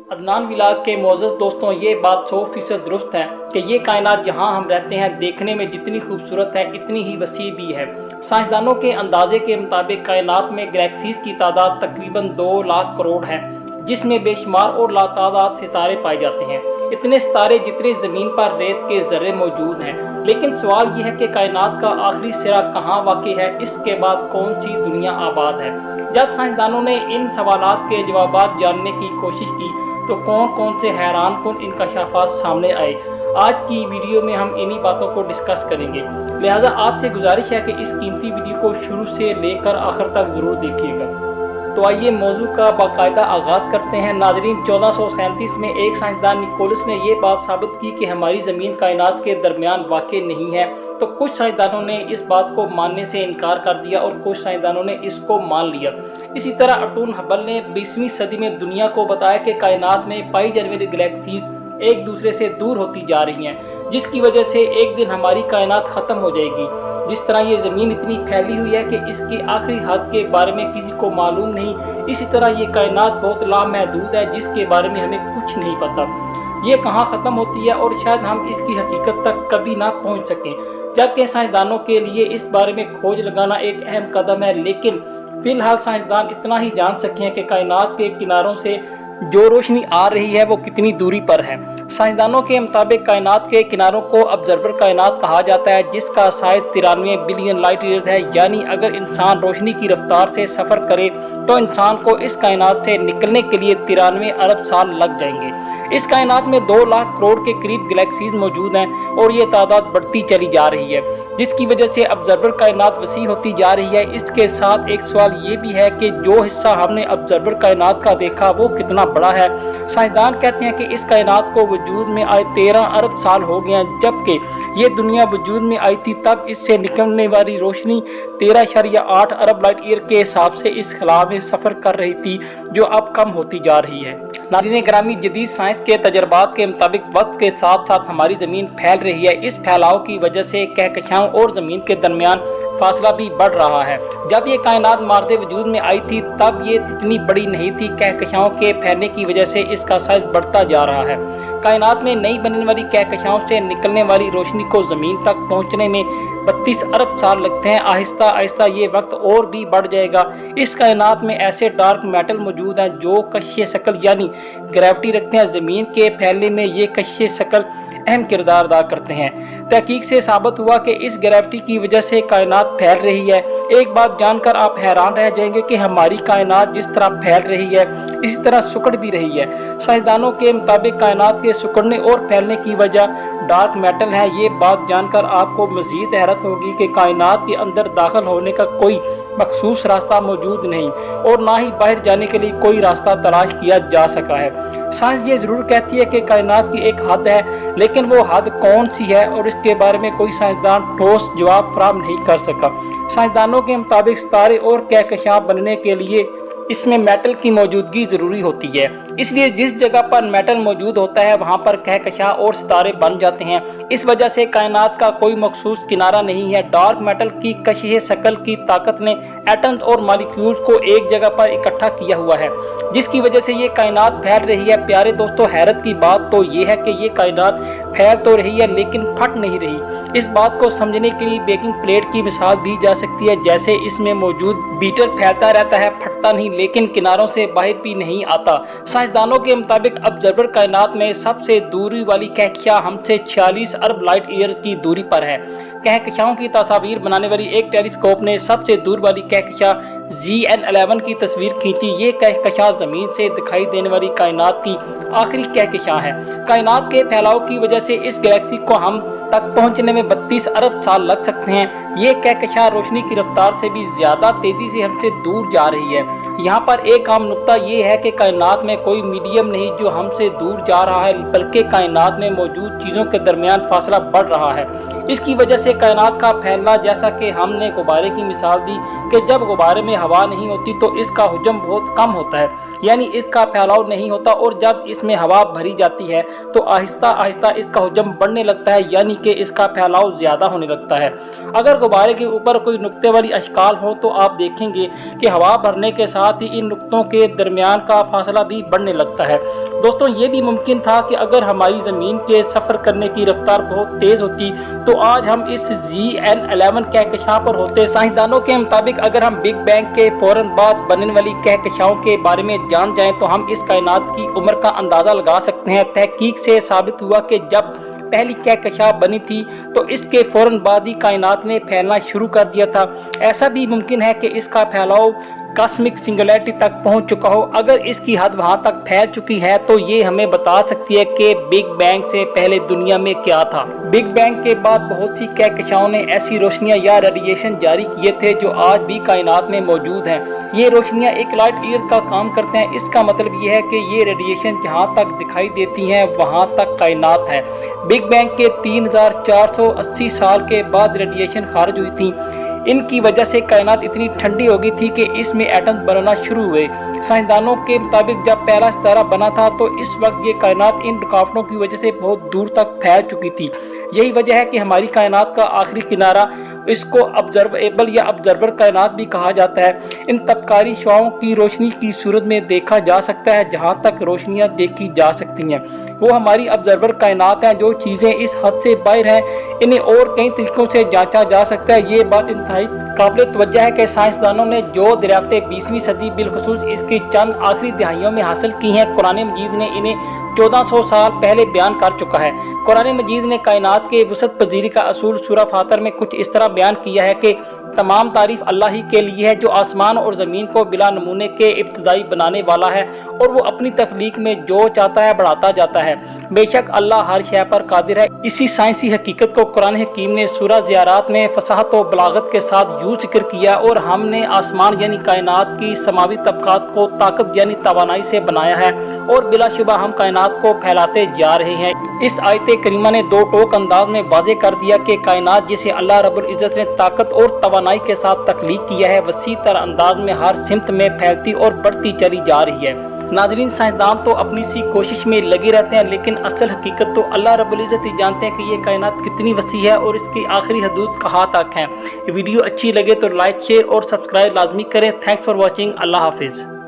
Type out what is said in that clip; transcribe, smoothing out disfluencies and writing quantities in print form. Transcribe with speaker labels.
Speaker 1: Adnan vlog के मोअज़्ज़ज़ दोस्तों, ये बात 100% दुरुस्त है कि ये कायनात जहाँ हम रहते हैं देखने में जितनी खूबसूरत है इतनी ही वसी भी है। साइंसदानों के अंदाजे के मुताबिक कायनात में गैलेक्सीज की तादाद तकरीबन 2 लाख करोड़ है, जिसमें बेशुमार और लातादाद सितारे पाए जाते हैं। इतने सितारे जितने ज़मीन पर रेत के ज़र्रे मौजूद हैं। लेकिन सवाल यह है कि कायनात का आखिरी सिरा कहाँ वाक़ई है, इसके बाद कौन सी दुनिया आबाद है। जब साइंसदानों ने इन सवालात के जवाब जानने की कोशिश की तो कौन कौन से हैरान कुन इंकशाफात सामने आए। आज की वीडियो में हम इन्हीं बातों को डिस्कस करेंगे, लिहाजा आपसे गुजारिश है कि इस कीमती वीडियो को शुरू से लेकर आखिर तक ज़रूर देखिएगा। तो आइए मौजू का बाकायदा आगाज़ करते हैं। नाज़रीन, 1437 में एक साइंसदान निकोलस ने यह बात साबित की कि हमारी ज़मीन कायनात के दरमियान वाक़ई नहीं है। तो कुछ साइंसदानों ने इस बात को मानने से इनकार कर दिया और कुछ साइंसदानों ने इसको मान लिया। इसी तरह अर्टून हबल ने 20वीं सदी में दुनिया को बताया कि कायनात में पाई जाने वाली गैलेक्सीज एक दूसरे से दूर होती जा रही हैं, जिसकी वजह से एक दिन हमारी कायनात ख़त्म हो जाएगी। जिस तरह ये ज़मीन इतनी फैली हुई है कि इसकी आखिरी हद के बारे में किसी को मालूम नहीं, इसी तरह ये कायनात बहुत लामहदूद है जिसके बारे में हमें कुछ नहीं पता। ये कहाँ ख़त्म होती है और शायद हम इसकी हकीकत तक कभी ना पहुँच सकें। जबकि साइंसदानों के लिए इस बारे में खोज लगाना एक अहम कदम है, लेकिन फ़िलहाल साइंसदान इतना ही जान सके हैं कि कायनात के किनारों से जो रोशनी आ रही है वो कितनी दूरी पर है। साइंसदानों के मुताबिक कायनात के किनारों को ऑब्जर्वर कायनात कहा जाता है, जिसका साइज 93 बिलियन लाइट ईयर्स है। यानी अगर इंसान रोशनी की रफ्तार से सफ़र करे तो इंसान को इस कायनात से निकलने के लिए 93 अरब साल लग जाएंगे। इस कायनात में 2 लाख करोड़ के करीब गैलेक्सीज मौजूद हैं और ये तादाद बढ़ती चली जा रही है, जिसकी वजह से ऑब्जर्वर कायनात वसी होती जा रही है। इसके साथ एक सवाल ये भी है कि जो हिस्सा हमने ऑब्जर्वर कायनात का देखा वो कितना बड़ा है। साइंसदान कहते हैं कि इस कायनात को वजूद में आए 13 अरब साल हो गए हैं, जबकि ये दुनिया वजूद में आई थी तब इससे निकलने वाली रोशनी 13.8 अरब लाइट ईयर के हिसाब से इस खला में सफ़र कर रही थी, जो अब कम होती जा रही है। नाज़रीन ग्रामी, जदीद साइंस के तजर्बात के मुताबिक वक्त के साथ साथ हमारी ज़मीन फैल रही है। इस फैलाव की वजह से कहकशाओं और ज़मीन के दरमियान फासला भी बढ़ रहा है। जब ये कायनात मार्दे वजूद में आई थी तब ये इतनी बड़ी नहीं थी। कहकशाओं के फैलने की वजह से इसका साइज बढ़ता जा रहा है। कायनात में नई बनने वाली कहकशाओं से निकलने वाली रोशनी को ज़मीन तक पहुँचने में 32 अरब साल लगते हैं। आहिस्ता आहिस्ता ये वक्त और भी बढ़ जाएगा। इस कायनात में ऐसे डार्क मेटल मौजूद हैं जो कश्श शकल यानी ग्रेविटी रखते हैं। ज़मीन के फैलने में ये कश्श शकल अहम किरदार अदा करते हैं। तहकीक से साबित हुआ कि इस ग्रेविटी की वजह से कायनात फैल रही है। एक बात जानकर आप हैरान रह जाएंगे कि हमारी कायनात जिस तरह फैल रही है इसी तरह सिकुड़ भी रही है। साइंसदानों के मुताबिक कायनात के सिकुड़ने और फैलने की वजह डार्क मेटल है। ये बात जानकर आपको मज़ीद हैरत होगी कि कायनात के अंदर दाखिल होने का कोई मखसूस रास्ता मौजूद नहीं और ना ही बाहर जाने के लिए कोई रास्ता तलाश किया जा सका है। साइंस ये ज़रूर कहती है कि कायनात की एक हद है, लेकिन वो हद कौन सी है और इसके बारे में कोई साइंसदान ठोस जवाब फराहम नहीं कर सका। साइंसदानों के मुताबिक सितारे और कहकशां बनने के लिए इसमें मेटल की मौजूदगी ज़रूरी होती है, इसलिए जिस जगह पर मेटल मौजूद होता है वहाँ पर कहकशां और सितारे बन जाते हैं। इस वजह से कायनात का कोई मखसूस किनारा नहीं है। डार्क मेटल की कशिश शकल की ताकत ने एटम्स और मॉलिक्यूल्स को एक जगह पर इकट्ठा किया हुआ है, जिसकी वजह से ये कायनात फैल रही है। प्यारे दोस्तों, हैरत की बात तो ये है कि ये कायनात फैल तो रही है लेकिन फट नहीं रही। इस बात को समझने के लिए बेकिंग प्लेट की मिसाल दी जा सकती है। जैसे इसमें मौजूद बीटर फैलता रहता है, फटता नहीं, लेकिन किनारों से बाहर भी नहीं आता। साइंसदानों के मुताबिक ऑब्जर्वर कायनात में सबसे दूरी वाली कहकशा हमसे 46 अरब लाइट ईयर्स की दूरी पर है। कहकशाओं की तस्वीर बनाने वाली एक टेलीस्कोप ने सबसे दूर वाली कहकशा GN11 की तस्वीर खींची। ये कहकशा ज़मीन से दिखाई देने वाली कायनात की आखिरी कहकशा है। कायनात के फैलाव की वजह से इस गैलेक्सी को हम तक पहुंचने में 32 अरब साल लग सकते हैं। ये कहकशा रोशनी की रफ्तार से भी ज़्यादा तेज़ी से हमसे दूर जा रही है। यहाँ पर एक आम नुक्ता ये है कि कायनात में कोई मीडियम नहीं जो हमसे दूर जा रहा है, बल्कि कायनात में मौजूद चीज़ों के दरमियान फासला बढ़ रहा है। इसकी वजह से कायनात का फैलना, जैसा कि हमने गुब्बारे की मिसाल दी कि जब गुब्बारे में हवा नहीं होती तो इसका हुजम बहुत कम होता है, यानी इसका फैलाव नहीं होता, और जब इसमें हवा भरी जाती है तो आहिस्ता आहिस्ता इसका हुजम बढ़ने लगता है, यानी कि इसका फैलाव ज़्यादा होने लगता है। अगर गुब्बारे के ऊपर कोई नुक्ते वाली अशकाल हो तो आप देखेंगे कि हवा भरने के साथ साथ ही इन नुक्तों के दरमियान का फासला भी बढ़ने लगता है। दोस्तों, ये भी मुमकिन था कि अगर हमारी ज़मीन के सफ़र करने की रफ्तार बहुत तेज़ होती तो आज हम इस GN11 कहकशां पर होते। साइंसदानों के मुताबिक अगर हम बिग बैंग के फ़ौरन बाद बनने वाली कहकशाओं के बारे में जान जाएं तो हम इस कायनात की उम्र का अंदाज़ा लगा सकते हैं। तहकीक से साबित हुआ कि जब पहली कहकशां बनी थी तो इसके फ़ौरन बाद ही कायनात ने फैलना शुरू कर दिया था। ऐसा भी मुमकिन है कि इसका फैलाव कॉस्मिक सिंगुलैरिटी तक पहुंच चुका हो। अगर इसकी हद वहां तक फैल चुकी है तो ये हमें बता सकती है कि बिग बैंग से पहले दुनिया में क्या था। बिग बैंग के बाद बहुत सी कहकशाओं ने ऐसी रोशनियां या रेडिएशन जारी किए थे जो आज भी कायनात में मौजूद हैं। ये रोशनियां एक लाइट ईयर का काम करते हैं। इसका मतलब ये है कि ये रेडिएशन जहां तक दिखाई देती हैं वहां तक कायनात है। बिग बैंग के 3480 साल के बाद रेडिएशन खारिज हुई थी। इनकी वजह से कायनात इतनी ठंडी हो गई थी कि इसमें एटम्स बनना शुरू हुए। साइंसदानों के मुताबिक जब पहला सितारा बना था तो इस वक्त ये कायनात इन रुकावटों की वजह से बहुत दूर तक फैल चुकी थी। यही वजह है कि हमारी कायनात का आखिरी किनारा, इसको ऑब्जर्वेबल या ऑब्जर्वर कायनात भी कहा जाता है, इन तबकारी शुआओं की रोशनी की सूरत में देखा जा सकता है। जहाँ तक रोशनियाँ देखी जा सकती हैं वो हमारी ऑब्जर्वर कायनात हैं। जो चीज़ें इस हद से बाहर हैं इन्हें और कई तरीकों से जांचा जा सकता है। ये बात इंतहाई काबिल तवज्जो है कि साइंसदानों ने जो दरियाफ्तें 20वीं सदी बिलखुसूस इसकी चंद आखिरी दहाइयों में हासिल की हैं, कुरान मजीद ने इन्हें 1400 साल पहले बयान कर चुका है। कुरान मजीद ने कायनात के वसअत पजीरी का असूल सूरह फातर में कुछ इस तरह बयान किया है कि तमाम तारीफ अल्लाह ही के लिए है जो आसमान और ज़मीन को बिला नमूने के इब्तदाई बनाने वाला है और वो अपनी तख्लीक में जो चाहता है बढ़ाता जाता है। बेशक अल्लाह हर शय पर कादिर है। इसी साइंसी हकीकत को कुरान हकीम ने सूरह ज़ियारात में फसाहत और बलागत के साथ यूँ जिक्र किया, और हमने आसमान यानी कायनात की समावी तबकात को ताकत यानी तवानाई से बनाया है और बिलाशुबा हम कायनात को फैलाते जा रहे हैं। इस आयत करीमा ने दो टोक अंदाज में वाज़े कर दिया कि कायनात जिसे अल्लाह रब्बुल इज़्ज़त ने ताकत और तवानाई के साथ तख्लीक किया है वसी तरह अंदाज में हर सिमत में फैलती और बढ़ती चली जा रही है। नाज़रीन, साइंसदान तो अपनी सी कोशिश में लगे रहते हैं, लेकिन असल हकीकत तो अल्लाह रब्बुल इज़्ज़त ही जानते हैं कि ये कायनात कितनी वसी है और इसकी आखिरी हदूद कहाँ तक है। वीडियो अच्छी लगे तो लाइक, शेयर और सब्सक्राइब लाजमी करें। Thanks for watching. अल्लाह हाफिज़।